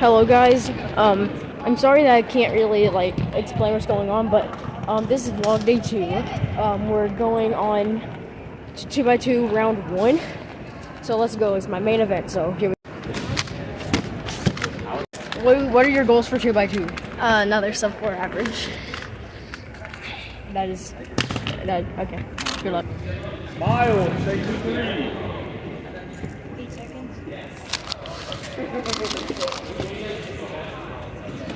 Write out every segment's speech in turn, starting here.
Hello guys, I'm sorry that I can't really like explain what's going on, but this is vlog day 2. We're going on 2x2 round 1, so let's go. It's my main event, so here we go. What are your goals for 2x2? Another sub 4 average. Okay, good luck. Miles, take 3. 8 seconds.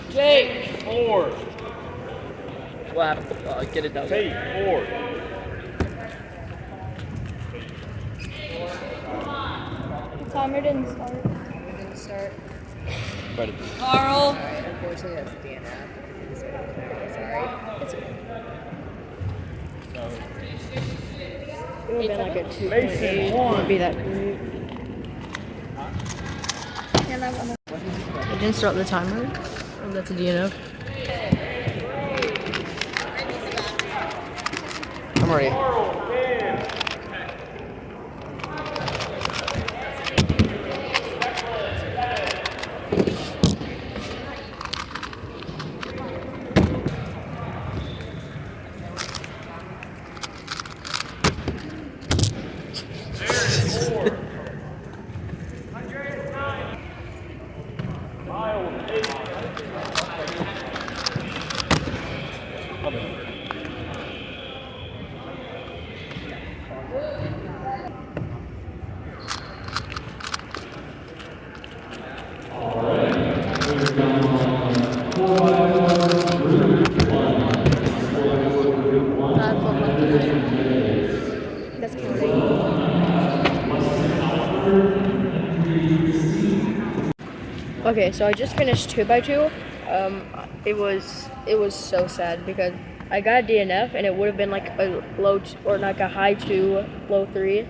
Jake! 4. Wow, get it done. Take 4. The timer didn't start. Ready. Carl! Unfortunately, that's DNF. Sorry. It's okay. It would have been like a 2.8. Mason, It 1. wouldn't be that great. Yeah, that one. It didn't start the timer. Oh, that's a DNF. I'm ready. That's counting. Okay, so I just finished 2x2. It was so sad because I got a DNF and it would have been like a or like a high 2, low 3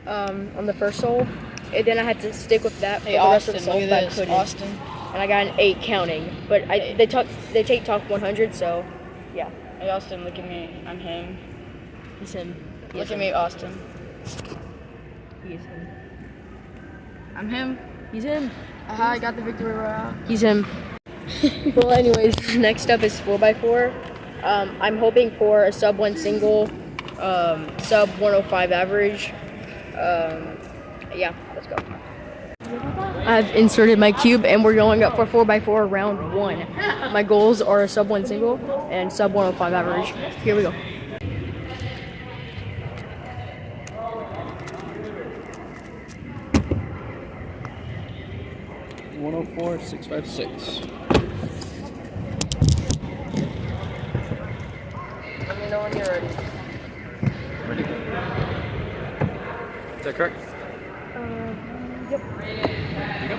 on the first soul. And then I had to stick with that for the rest of the soul, but I couldn't. Austin. And I got an 8 counting, but they take top 100, so yeah. Hey Austin, look at me. I'm him. He's him. Look at me, Austin. He's him. I'm him. He's him. Aha, I got the victory royale. He's him. Well, anyways, next up is 4x4. I'm hoping for a sub 1 single, sub 105 average. Yeah, let's go. I've inserted my cube and we're going up for 4x4 round 1. My goals are a sub 1 single and sub 105 average. Here we go. $104, 656. Let me know when you're ready. Ready. Is that correct? Yep. Here you go.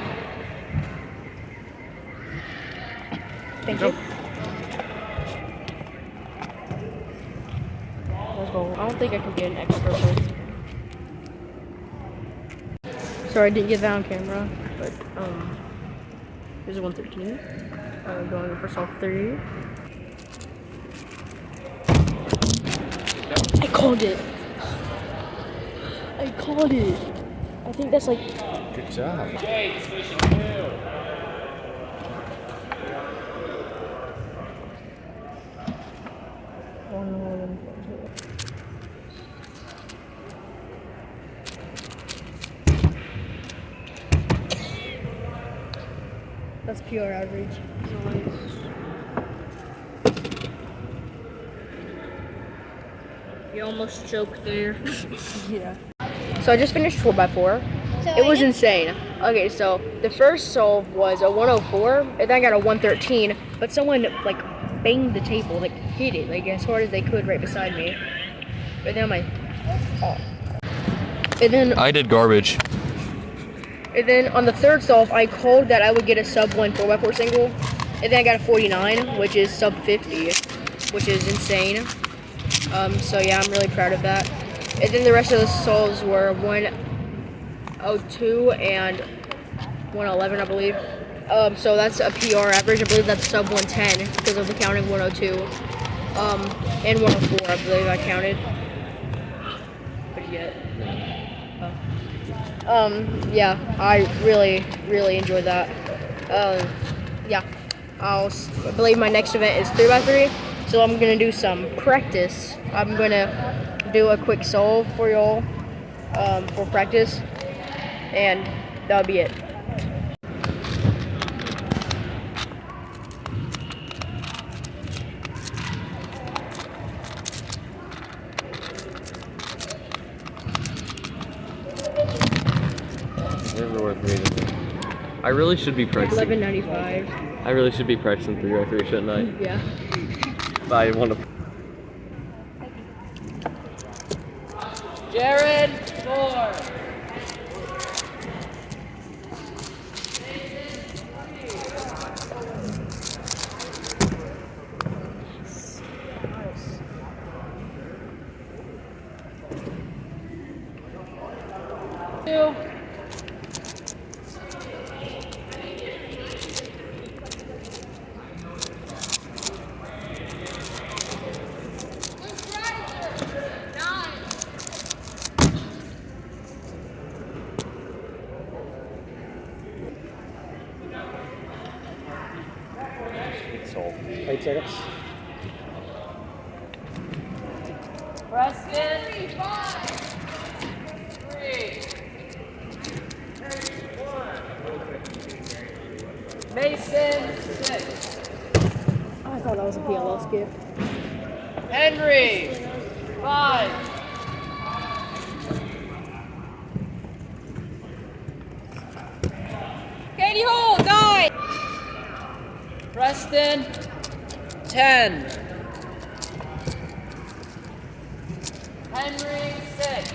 Thank Go. you. Let's go. I don't think I can get an extra first. Sorry, I didn't get that on camera, but here's a 113. Going for soft 3. I called it. I called it. I think that's like. Good job. That's pure average. You almost choked there. Yeah. So I just finished 4x4. It was insane. Okay, so the first solve was a 104, and then I got a 113, but someone like banged the table, like hit it like as hard as they could right beside me. But then I did garbage. And then on the third solve, I called that I would get a sub 1 4x4 single, and then I got a 49, which is sub 50, which is insane. So yeah, I'm really proud of that. And then the rest of the solves were 102 and 111, I believe. So that's a PR average. I believe that's sub 110 because of the counting 102. And 104, I believe I counted. But yet. Yeah, I really enjoyed that. Yeah, I believe my next event is 3x3, so I'm gonna do some practice. I'm gonna do a quick solve for y'all for practice, and that'll be it. Never worth reading. I really should be practicing. 11:95. I really should be practicing 3x3, shouldn't I? Yeah. But I want to. Jared, 4. Two. Solve. 8 seconds. Preston, 3. Mason, 6. Oh, I thought that was a PLL skip. Henry, 5. Katie Hole, 9. Preston, 10. Henry, 6.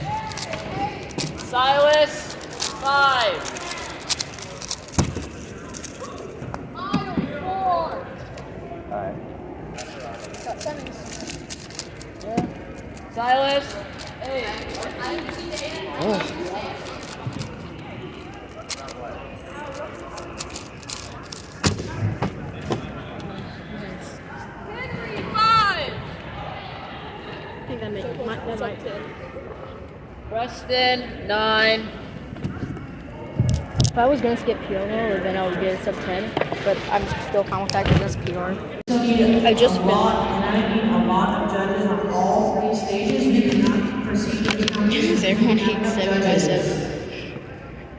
Silas, 5. Silas, 8. Henry, 5. I think that might. Preston, 9. If I was gonna skip PLL, then I would get a sub 10. But I'm still fine with that because that's PR. I just and I need a lot of judges on all 3 stages. We cannot proceed with this competition. Everyone hates 7x7.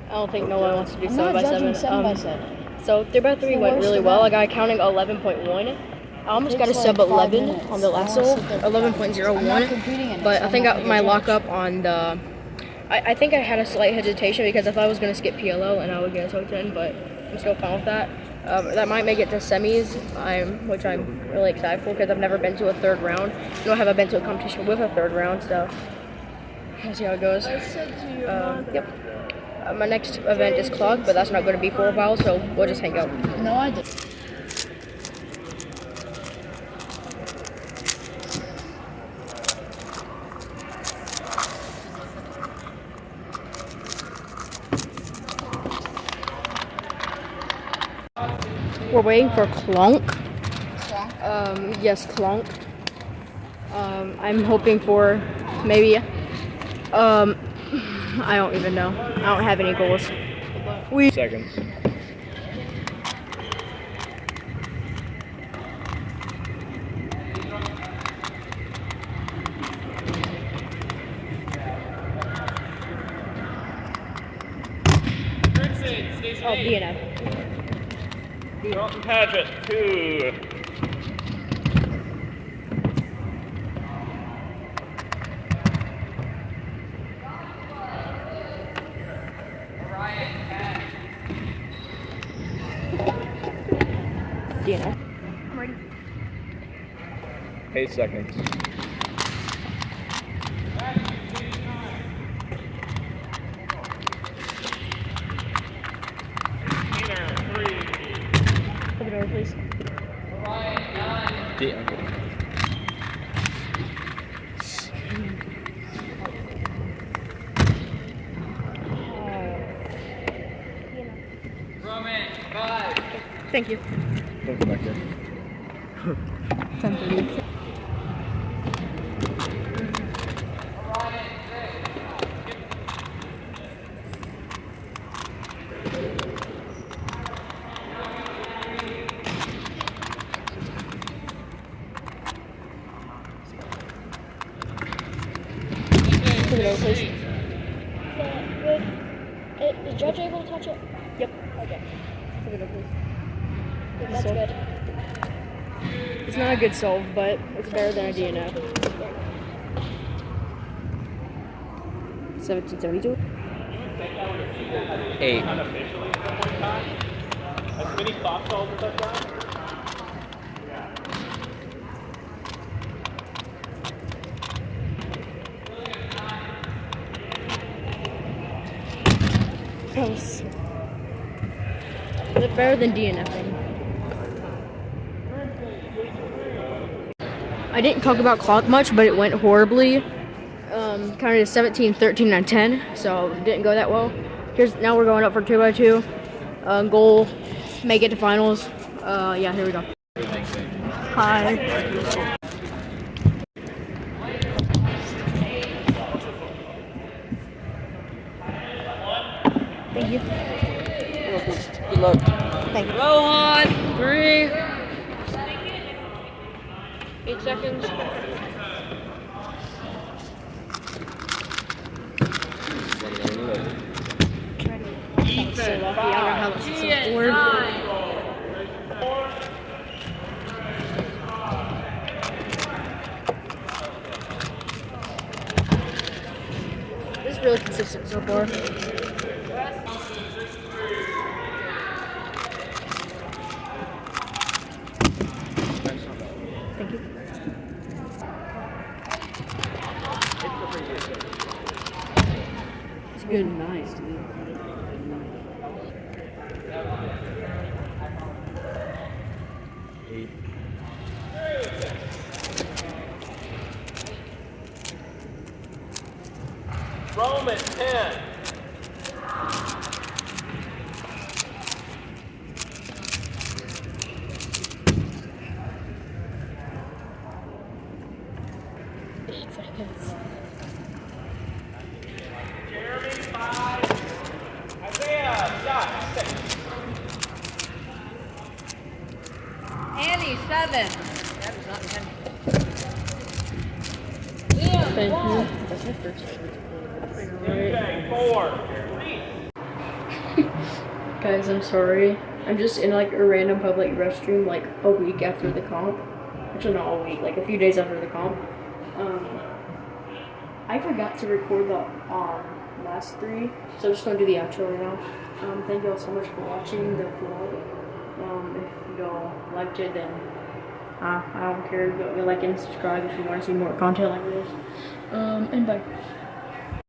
I don't think no one wants to do 7x7. 7x7. So 3x3 went really well. I got a counting 11.1. I almost got a sub 11 on the last solve, 11.01. But I think my lockup on the. I think I had a slight hesitation because I thought I was going to skip PLO and I would get a sub 10, but I'm still fine with that. That might make it to semis, which I'm really excited for because I've never been to a third round. Nor have I been to a competition with a third round, so we'll see how it goes. Yep. My next event is clock, but that's not going to be for a while, so we'll just hang out. No, I did. We're waiting for Clonk. Yes, Clonk. I'm hoping for maybe. I don't even know. I don't have any goals. Seconds. Oh, DNF. Dalton Paget, 2. DNF. 8 seconds. Open the door, please. Roman, 5. Thank you. Don't come back here. 10:30. go, please. Good. Is the judge able to touch it? Yep. Okay. Give it up, please. That's good. It's not a good solve, but it's better than a DNF. 1772. 8. Unofficially at some point in time. As many clock calls as I've done. Close. It's better than DNFing. I didn't talk about clock much, but it went horribly. Counted as 17, 13, and 10, so it didn't go that well. Now we're going up for 2x2. Goal, make it to finals. Yeah, here we go. Hi. Thank you. Good luck. Thank you. Go on. 3. 8 seconds. I'm so lucky. I don't know how much it's afford. 9. This is really consistent so far. Thank you. It's good. Nice, dude. Roman 10. Jeremy 5. Isaiah Scott 6. Annie 7. Thank you. That's my first. Okay, 4. Guys, I'm sorry. I'm just in like a random public restroom like a week after the comp. Actually, not a week, like a few days after the comp. I forgot to record the last 3, so I'm just gonna do the outro right now. Thank you all so much for watching the vlog. If y'all liked it, then I don't care. Go like and subscribe if you want to see more content like this. And bye.